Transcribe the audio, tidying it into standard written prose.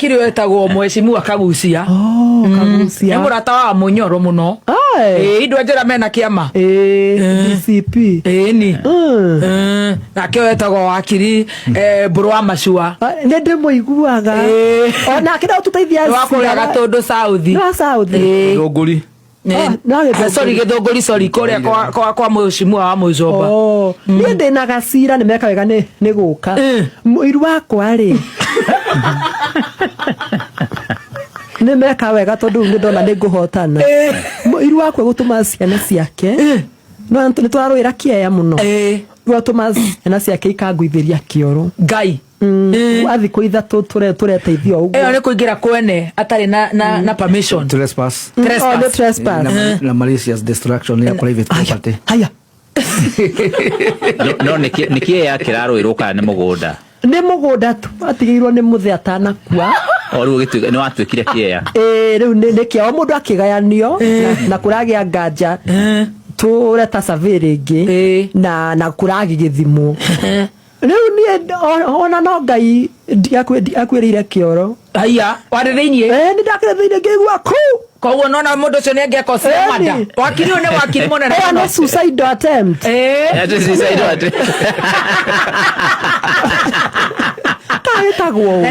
wakiri wetagwo mheshimiwa Kagucia. Kagucia. Ni murata wa Munyoro muno. Indo njera mena kiama. DCP. Ni. Nake wetagwo wakiri Mburu wa Macua. Ni ndimuiguaga. Ona kida ututeithia wakuri Gatundu South. No South. Githunguri. Sorry Githunguri, sorry kuria kwa mheshimiwa wa Mucomba. Ni ndina gacira ni meka wega ni guka. Muiru wakwa ri. Ni meka wega tondu ngidona ni nguhotana. Muiru wakwa gutuma ciana ciake. No ni twarwira kiaya muno. Gutuma ciana ciake ikaguithiria kioro. Ngai. Athi ku ithatu tureteithio uguo. Eyo ni kuingira kwene atari na permission. Trespass. Na malicious destruction ya private property. Haya. No nikie ya kiraro iruka ni mugunda. Ni mugunda tu atigirwo ni muthe atanakua. Oru gitu ni watwikire kiea. Riu ni kia mundu akigayanio na kuragia nganja. Tureta savere ingi na kuragi githimo. Riu ni ona no Ngai ndiakwirire kioro. Haya, wari thiini. Ni ndakire thiini ngigwa ku. Koguo nona mundu ucio ni angekosea mada. Wakiri ni wakiri munene. No suicide attempt. Suicide attempt. Kaitagwo.